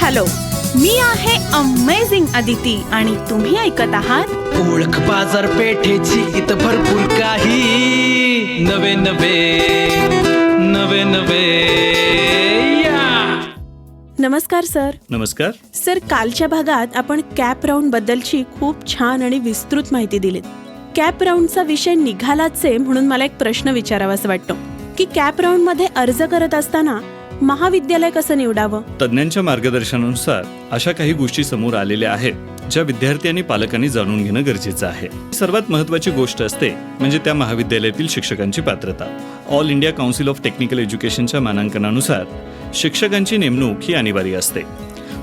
Hello, मी आहे amazing Aditi आणि तुम्ही ऐकत आहात ओळख बाजारपेठेची इथं भरपूर काही नवे नवे या. नमस्कार सर. नमस्कार सर, कालच्या भागात आपण कॅप राऊंड बद्दलची खूप छान आणि विस्तृत माहिती दिलीत. कॅप राऊंडचा विषय निघालाच आहे म्हणून मला एक प्रश्न विचारावासा वाटतो की कॅप राऊंड मध्ये अर्ज करत असताना महाविद्यालय कसं निवडावं? तज्ञांच्या मार्गदर्शनानुसार अशा काही गोष्टी समोर आलेल्या आहेत ज्या विद्यार्थी आणि पालकांनी जाणून घेणं गरजेचं आहे. सर्वात महत्त्वाची गोष्ट असते म्हणजे त्या महाविद्यालयातील शिक्षकांची पात्रता. All India council of technical एज्युकेशनच्या मानांकनानुसार शिक्षकांची नेमणूक ही अनिवार्य असते.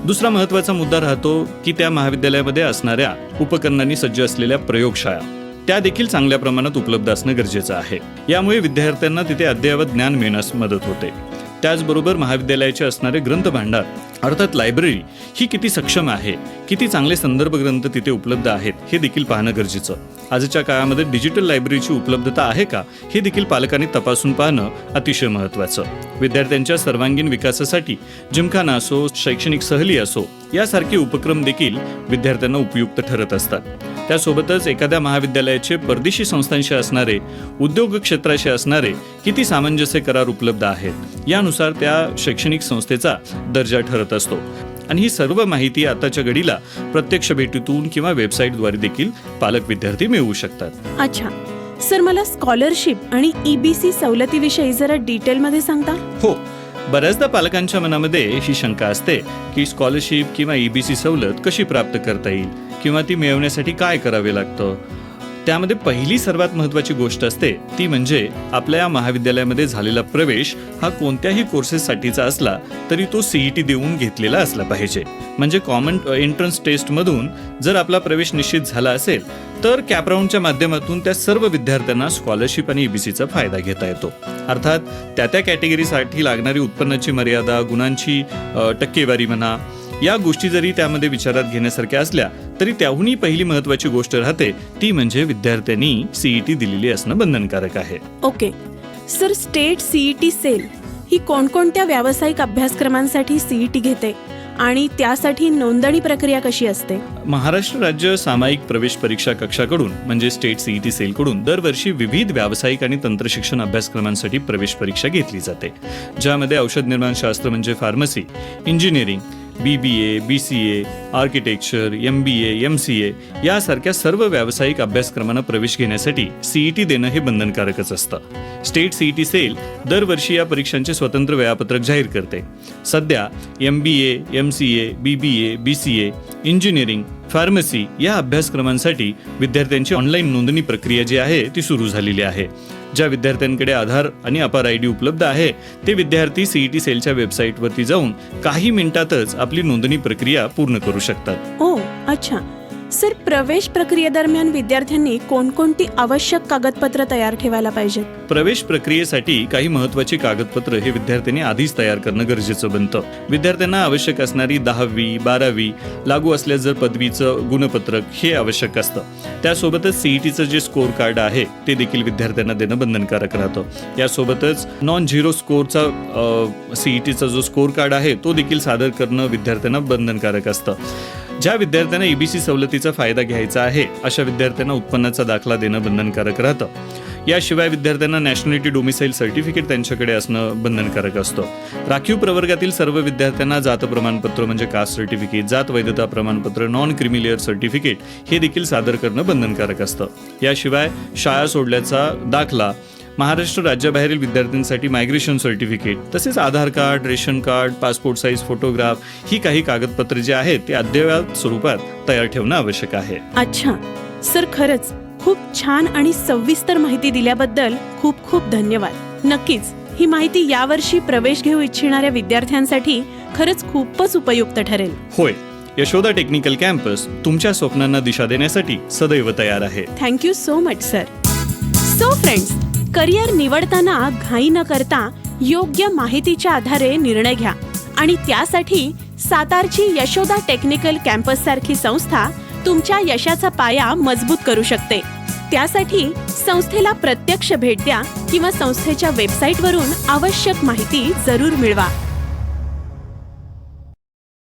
दुसरा महत्त्वाचा मुद्दा राहतो की त्या महाविद्यालयामध्ये असणाऱ्या उपकरणांनी सज्ज असलेल्या प्रयोगशाळा त्या देखील चांगल्या प्रमाणात उपलब्ध असणं गरजेचं आहे. यामुळे विद्यार्थ्यांना तिथे अद्ययावत ज्ञान मिळण्यास मदत होते. त्याचबरोबर महाविद्यालयाचे असणारे ग्रंथ भांडार अर्थात लायब्ररी ही किती सक्षम आहे, किती चांगले संदर्भ ग्रंथ तिथे उपलब्ध आहेत हे देखील पाहणं गरजेचं. आजच्या काळामध्ये डिजिटल लायब्ररीची उपलब्धता आहे का हे देखील पालकांनी तपासून पाहणं अतिशय महत्त्वाचं. विद्यार्थ्यांच्या सर्वांगीण विकासासाठी जिमखाना असो, शैक्षणिक सहली असो यासारखे उपक्रम देखील विद्यार्थ्यांना उपयुक्त ठरत असतात. त्यासोबतच एखाद्या महाविद्यालयाचे परदेशी संस्थांशी असणारे, उद्योग क्षेत्राशी असणारे किती सामंजस्य करार उपलब्ध आहेत यानुसार त्या शैक्षणिक संस्थेचा दर्जा ठरत असतो. आणि ही सर्व माहिती आताच्या घडीला प्रत्यक्ष भेटीतून किंवा वेबसाईटद्वारे देखील पालक विद्यार्थी मिळवू शकतात. अच्छा सर, मला स्कॉलरशिप आणि EBC सवलतीविषयी जरा डिटेलमध्ये सांगता? हो, बऱ्याचदा पालकांच्या मनामध्ये ही शंका असते की स्कॉलरशिप किंवा EBC सवलत कशी प्राप्त करता येईल किंवा ती मिळवण्यासाठी काय करावे लागतं. त्यामध्ये पहिली सर्वात महत्त्वाची गोष्ट असते ती म्हणजे आपल्या या महाविद्यालयामध्ये झालेला प्रवेश हा कोणत्याही कोर्सेससाठीचा असला तरी तो CET देऊन घेतलेला असला पाहिजे. म्हणजे कॉमन एंट्रन्स टेस्टमधून जर आपला प्रवेश निश्चित झाला असेल तर कॅप राऊंडच्या माध्यमातून त्या सर्व विद्यार्थ्यांना स्कॉलरशिप आणि EBCचा फायदा घेता येतो. अर्थात त्या कॅटेगरीसाठी लागणारी उत्पन्नाची मर्यादा, गुणांची टक्केवारी म्हणा, या गोष्टी जरी त्यामध्ये विचारात घेण्यासारख्या असल्या तरी त्याहूनही पहिली महत्त्वाची गोष्ट राहते ती म्हणजे विद्यार्थ्यांनी CET दिलेली असणं बंधनकारक आहे. Okay sir, state CET cell ही कोणकोणत्या व्यावसायिक अभ्यासक्रमांसाठी CET घेते आणि त्यासाठी नोंदणी प्रक्रिया कशी असते? महाराष्ट्र राज्य सामायिक प्रवेश परीक्षा कक्षाकडून म्हणजे स्टेट CET सेलकडून दरवर्षी विविध व्यावसायिक आणि तंत्रशिक्षण अभ्यासक्रमांसाठी प्रवेश परीक्षा घेतली जाते, ज्यामध्ये औषध निर्माण शास्त्र म्हणजे pharmacy, engineering, BBA, BCA, architecture, MBA, MCA यासारख्या सर्व व्यावसायिक अभ्यासक्रमांना प्रवेश घेण्यासाठी CET देणं हे बंधनकारकच असतं. स्टेट CET सेल दरवर्षी या परीक्षांचे स्वतंत्र वेळापत्रक जाहीर करते. सध्या MBA, MCA, BBA, BCA, engineering, pharmacy या अभ्यासक्रमांसाठी विद्यार्थ्यांची ऑनलाईन नोंदणी प्रक्रिया जी आहे ती सुरू झालेली आहे. ज्या विद्यार्थ्यांकडे आधार आणि अपार ID उपलब्ध आहे ते विद्यार्थी CET सेलच्या वेबसाईटवरती जाऊन काही मिनिटातच आपली नोंदणी प्रक्रिया पूर्ण करू शकतात. ओ अच्छा सर, प्रवेश प्रक्रियेदरम्यान विद्यार्थ्यांनी कोणकोणती आवश्यक कागदपत्र तयार ठेवायला पाहिजेत? प्रवेश प्रक्रियेसाठी काही महत्त्वाची कागदपत्र हे विद्यार्थ्यांनी आधीच तयार करणं गरजेचं बनतं. विद्यार्थ्यांना आवश्यक असणारी 10वी, 12वी, लागू असल्यास जर पदवीचं गुणपत्रक हे आवश्यक असतं. त्यासोबतच CETचं जे स्कोअर कार्ड आहे ते देखील विद्यार्थ्यांना देणं बंधनकारक राहतं. यासोबतच नॉन झिरो स्कोअरचा CETचा जो स्कोअर कार्ड आहे तो देखील सादर करणं विद्यार्थ्यांना बंधनकारक असतं. ज्या विद्यार्थ्यांना EBC सवलतीचा फायदा घ्यायचा आहे अशा विद्यार्थ्यांना उत्पन्नाचा दाखला देणं बंधनकारक राहतं. याशिवाय विद्यार्थ्यांना नॅशनॅलिटी डोमिसाईल सर्टिफिकेट त्यांच्याकडे असणं बंधनकारक असतं. राखीव प्रवर्गातील सर्व विद्यार्थ्यांना जात प्रमाणपत्र म्हणजे कास्ट सर्टिफिकेट, जात वैधता प्रमाणपत्र, नॉन क्रिमिलेअर सर्टिफिकेट हे देखील सादर करणं बंधनकारक असतं. याशिवाय शाळा सोडल्याचा दाखला, महाराष्ट्र राज्याबाहेरील विद्यार्थ्यांसाठी मायग्रेशन सर्टिफिकेट, तसेच Aadhaar card, ration card, passport size photograph ही काही कागदपत्रे जे आहेत ते अद्ययावत स्वरूपात तयार ठेवणं आवश्यक आहे. अच्छा सर, खरंच खूप छान आणि सविस्तर माहिती दिल्याबद्दल खूप खूप धन्यवाद. नक्कीच ही माहिती यावर्षी प्रवेश घेऊ इच्छिणाऱ्या विद्यार्थ्यांसाठी खरंच खूपच उपयुक्त ठरेल. होय, यशोदा टेक्निकल कॅम्पस तुमच्या स्वप्नांना दिशा देण्यासाठी सदैव तयार आहे. Thank you so much sir. So friends, career निवडताना घाई न करता योग्य माहितीच्या आधारे निर्णय घ्या आणि त्यासाठी सातारची यशोदा टेक्निकल कॅम्पस सारखी संस्था तुमच्या यशाचा पाया मजबूत करू शकते. त्यासाठी संस्थेला प्रत्यक्ष भेट द्या किंवा संस्थेच्या वेबसाईटवरून आवश्यक माहिती जरूर मिळवा.